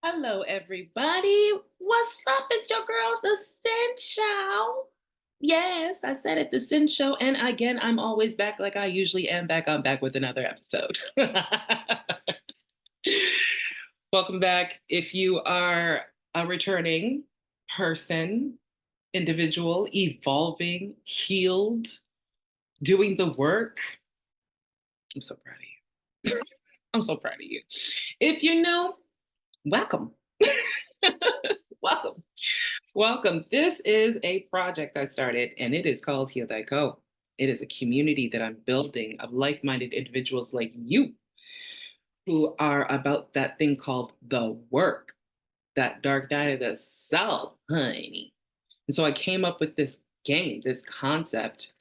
Hello, everybody. What's up? It's your girls, the Cyn Show. Yes, I said it, the Cyn Show. And again, I'm always back like I usually am back. I'm back with another episode. Welcome back. If you are a returning person, individual, evolving, healed, doing the work, I'm so proud of you. I'm so proud of you. If you're new, welcome. Welcome. Welcome. This is a project I started, and it is called Heal Thy Co. It is a community that I'm building of like minded individuals like you who are about that thing called the work, that dark night of the soul, honey. And so I came up with this game, this concept.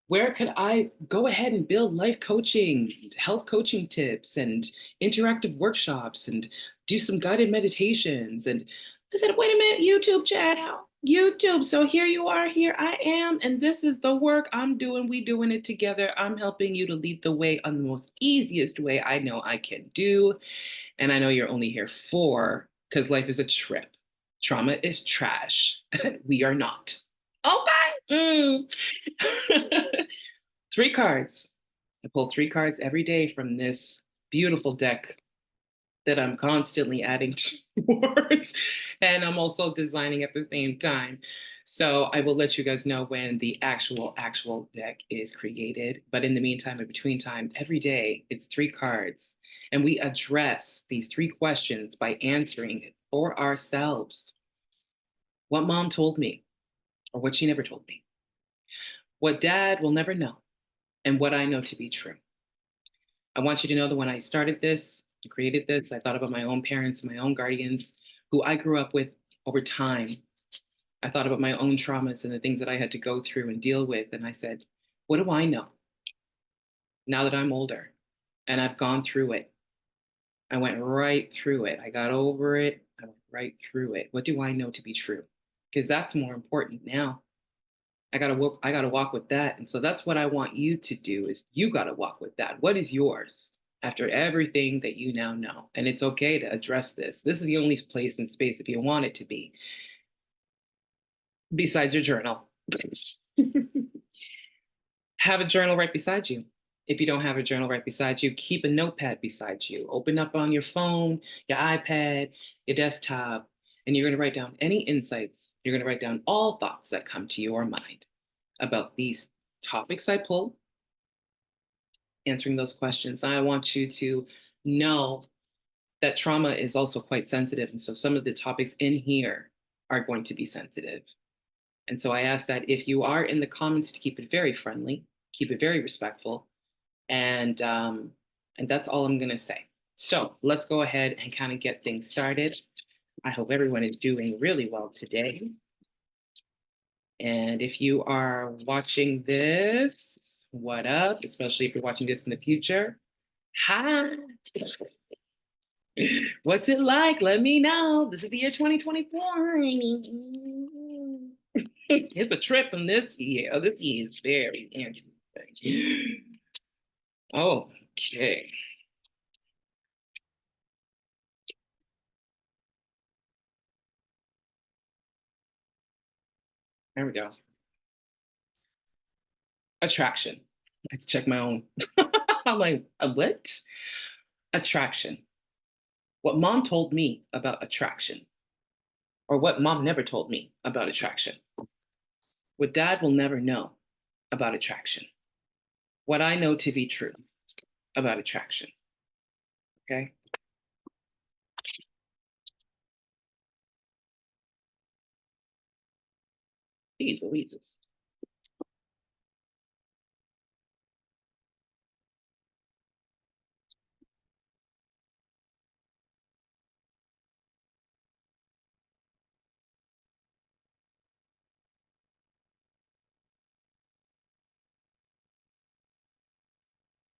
Where could I go ahead and build life coaching, health coaching tips, and interactive workshops, and do some guided meditations? And I said, wait a minute, YouTube channel, YouTube. So here you are, here I am, and this is the work I'm doing. We doing it together. I'm helping you to lead the way on the most easiest way I know I can do. And I know you're only here for because life is a trip. Trauma is trash. We are not. Okay. Three cards. I pull three cards every day from this beautiful deck that I'm constantly adding towards, and I'm also designing at the same time. So I will let you guys know when the actual deck is created. But in the meantime, in between time, every day it's three cards, and we address these three questions by answering it for ourselves. What mom told me, or what she never told me. What dad will never know, and what I know to be true. I want you to know that when I started this, created this, I thought about my own parents, my own guardians, who I grew up with over time. I thought about my own traumas and the things that I had to go through and deal with. And I said, what do I know now that I'm older and I've gone through it? I went right through it. I got over it. I went right through it. What do I know to be true? Because that's more important now. I gotta walk with that. And so that's what I want you to do is you gotta walk with that. What is yours after everything that you now know? And it's okay to address this. This is the only place and space if you want it to be, besides your journal. Have a journal right beside you. If you don't have a journal right beside you, keep a notepad beside you. Open up on your phone, your iPad, your desktop, and you're going to write down any insights. You're going to write down all thoughts that come to your mind about these topics I pull, answering those questions. I want you to know that trauma is also quite sensitive. And so some of the topics in here are going to be sensitive. And so I ask that if you are in the comments to keep it very friendly, keep it very respectful, and that's all I'm gonna say. So let's go ahead and kind of get things started. I hope everyone is doing really well today. And if you are watching this, what up? Especially if you're watching this in the future. Hi. What's it like? Let me know. This is the year 2024. It's a trip from this year. This year is very interesting. Okay. There we go. Attraction. I have to check my own. I'm like, what? Attraction. What mom told me about attraction, or what mom never told me about attraction. What dad will never know about attraction. What I know to be true about attraction. Okay. Jeez Louises.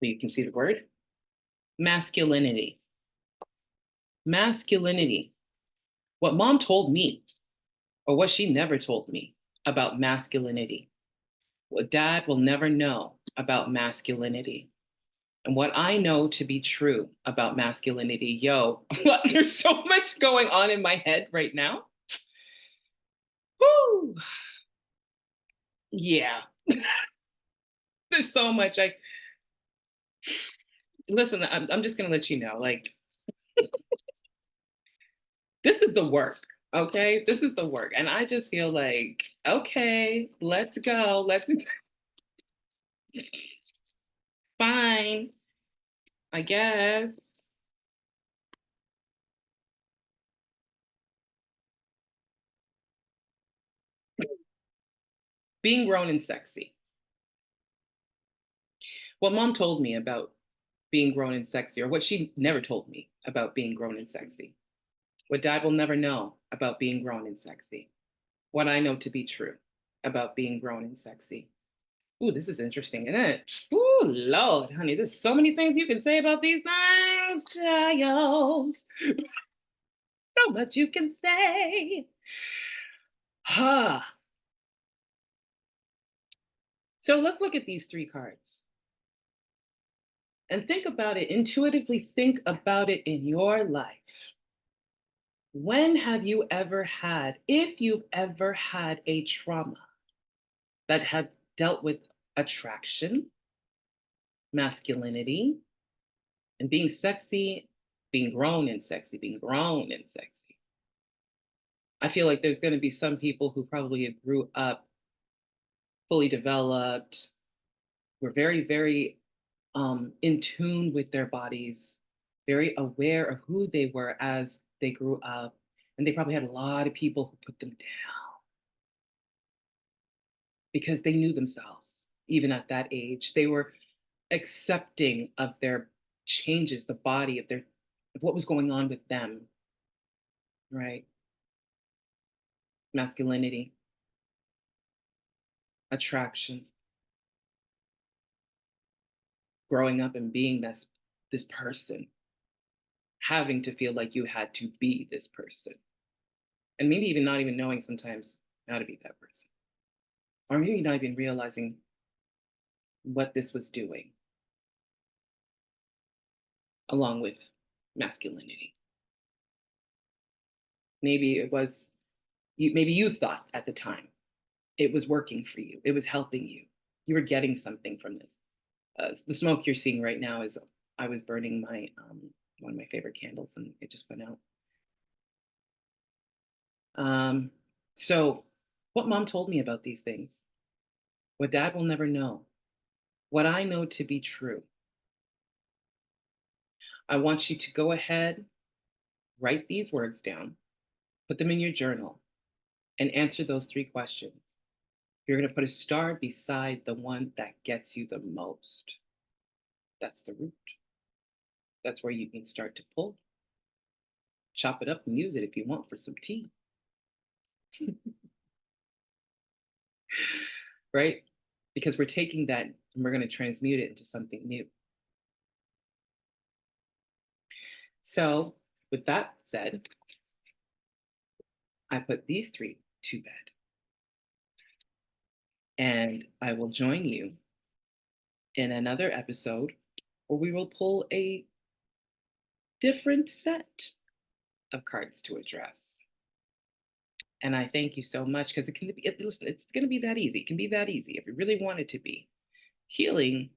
You can see the word masculinity. Masculinity. What mom told me, or what she never told me about masculinity. What dad will never know about masculinity. And what I know to be true about masculinity, yo, there's so much going on in my head right now. Woo! Yeah, there's so much. I listen. I'm just gonna let you know. Like, this is the work. Okay, this is the work, and I just feel like, okay, let's go. Let's fine, I guess. Being grown and sexy. What mom told me about being grown and sexy, or what she never told me about being grown and sexy. What dad will never know about being grown and sexy. What I know to be true about being grown and sexy. Ooh, this is interesting. And then, ooh, Lord, honey, there's so many things you can say about these things, Giles. So much you can say. Huh. So let's look at these three cards and think about it, intuitively think about it in your life. When have you ever had, if you've ever had a trauma that had dealt with attraction, masculinity, and being sexy, being grown and sexy, being grown and sexy? I feel like there's going to be some people who probably grew up fully developed, were very, very in tune with their bodies, very aware of who they were as they grew up. And they probably had a lot of people who put them down because they knew themselves, even at that age. They were accepting of their changes, the body of their, of what was going on with them, right? Masculinity, attraction, growing up and being this person, having to feel like you had to be this person. And maybe even not even knowing sometimes how to be that person. Or maybe not even realizing what this was doing, along with masculinity. Maybe it was you, maybe you thought at the time it was working for you, it was helping you, you were getting something from this. The smoke you're seeing right now is I was burning my one of my favorite candles and it just went out. Um, so, what mom told me about these things, what dad will never know, what I know to be true. I want you to go ahead, write these words down, put them in your journal, and answer those three questions. You're going to put a star beside the one that gets you the most. That's the root. That's where you can start to pull. Chop it up and use it if you want for some tea, right? Because we're taking that and we're going to transmute it into something new. So, with that said, I put these three to bed. And I will join you in another episode where we will pull a different set of cards to address. And I thank you so much because it can be, listen, it's going to be that easy. It can be that easy if you really want it to be. Healing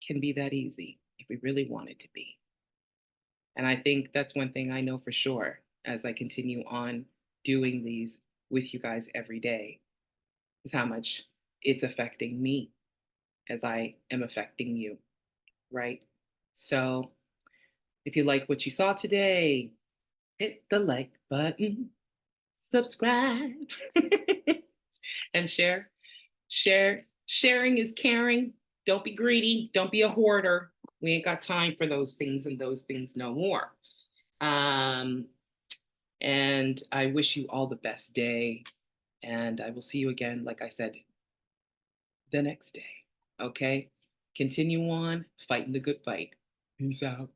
can be that easy if we really want it to be. And I think that's one thing I know for sure as I continue on doing these with you guys every day is how much it's affecting me as I am affecting you, right? So if you like what you saw today, hit the like button, subscribe, and share. Share. Sharing is caring. Don't be greedy. Don't be a hoarder. We ain't got time for those things and those things no more. Um, and I wish you all the best day. And I will see you again, like I said, the next day. Okay? Continue on fighting the good fight. Peace out.